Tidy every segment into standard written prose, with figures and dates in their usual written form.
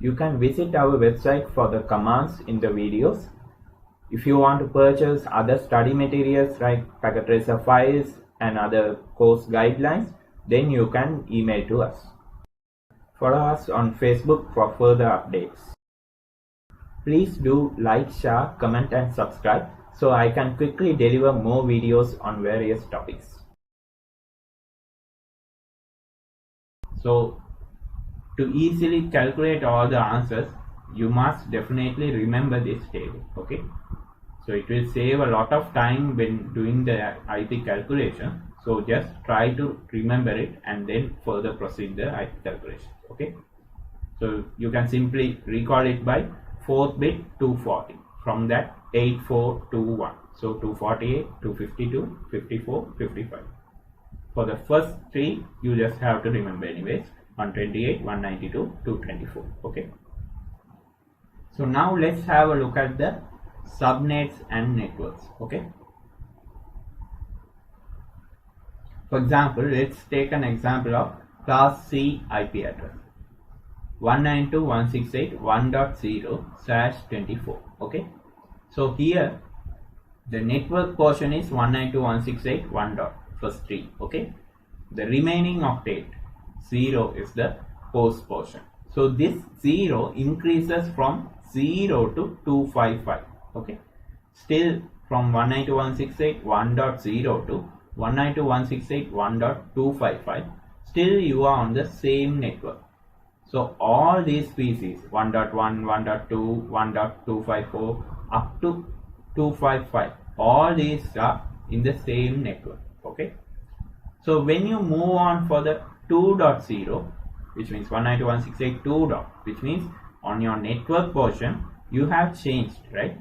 You can visit our website for the commands in the videos. If you want to purchase other study materials like packet tracer files and other course guidelines, then you can email to us. Follow us on Facebook for further updates. Please do like, share, comment and subscribe so I can quickly deliver more videos on various topics. So, to easily calculate all the answers, you must definitely remember this table, okay? So it will save a lot of time when doing the IP calculation. So just try to remember it and then further proceed the IP calculation, okay? So you can simply recall it by 4th bit 240. From that 8421. So 248, 252, 54, 55. For the first three, you just have to remember anyways. 128, 192, 224. Okay. So now let's have a look at the subnets and networks. Okay. For example, let's take an example of class C IP address 192.168.1.0/24. Okay. So here the network portion is 192.168.1. First 3. Okay. The remaining octet 0 is the host portion. So this 0 increases from 0 to 255. Okay. Still from 192.168.1.0 to 192.168.1.255. Still you are on the same network. So all these species 1.1, 1.2, 1.254 up to 255, all these are in the same network. Okay. So when you move on for the 2.0, which means 192.168.2. which means on your network portion you have changed, right,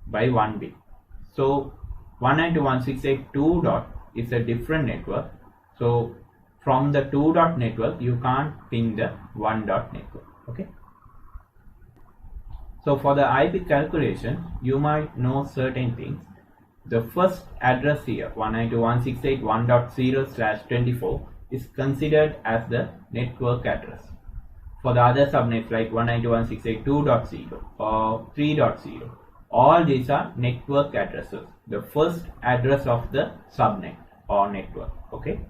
by 1 bit. So 192.168.2. is a different network. So from the 2. network you can't ping the 1. network. Okay. So for the IP calculation you might know certain things. The first address here 192.168.1.0/24 is considered as the network address. For the other subnets like 192.168.2.0 or 3.0, all these are network addresses, the first address of the subnet or network. Okay.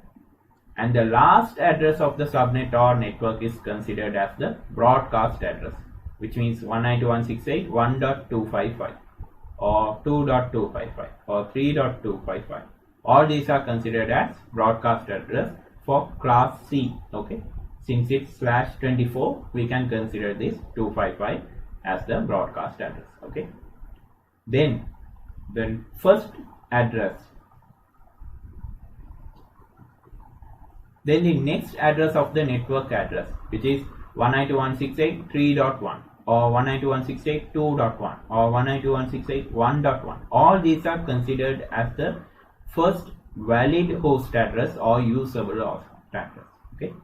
And the last address of the subnet or network is considered as the broadcast address, which means 192.168.1.255 or 2.255 or 3.255. All these are considered as broadcast address for class C. Okay. Since it's /24, we can consider this 255 as the broadcast address. Okay. Then the first address. Then the next address of the network address, which is 192.168.3.1 or 192.168.2.1 or 192.168.1.1. All these are considered as the first valid host address or usable host address. Okay.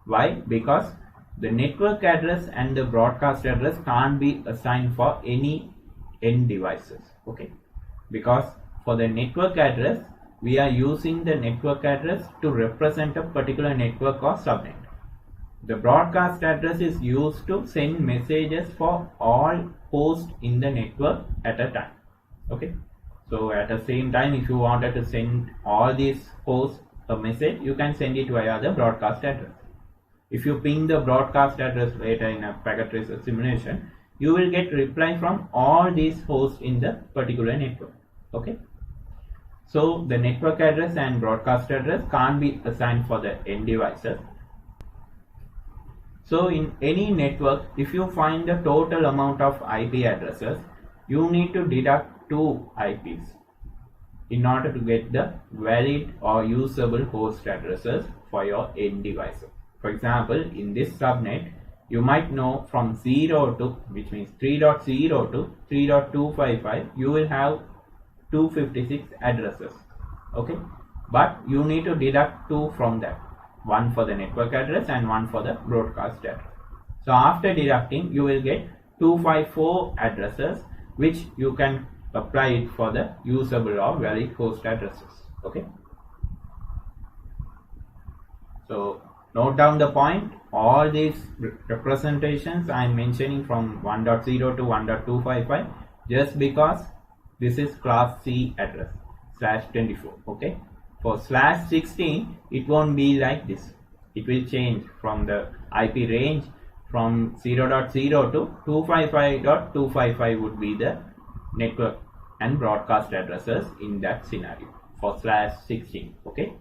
Why? Because the network address and the broadcast address can't be assigned for any end devices. Okay. Because for the network address we are using the network address to represent a particular network or subnet. The broadcast address is used to send messages for all hosts in the network at a time. Okay. So at the same time, if you wanted to send all these hosts a message, you can send it via the broadcast address. If you ping the broadcast address later in a packet tracer simulation, you will get reply from all these hosts in the particular network. Okay. So the network address and broadcast address can't be assigned for the end devices. So in any network, if you find the total amount of IP addresses, you need to deduct 2 IPs in order to get the valid or usable host addresses for your end devices. For example, in this subnet, you might know from 0 to, which means 3.0 to 3.255, you will have 256 addresses. Okay, but you need to deduct 2 from that, one for the network address and one for the broadcast address. So after deducting, you will get 254 addresses, which you can apply it for the usable or valid host addresses. Okay. So note down the point. all these representations I am mentioning from 1.0 to 1.255 just because this is class C address /24. Okay, for /16 it won't be like this. It will change from the IP range from 0.0 to 255.255 would be the network and broadcast addresses in that scenario for /16. Okay.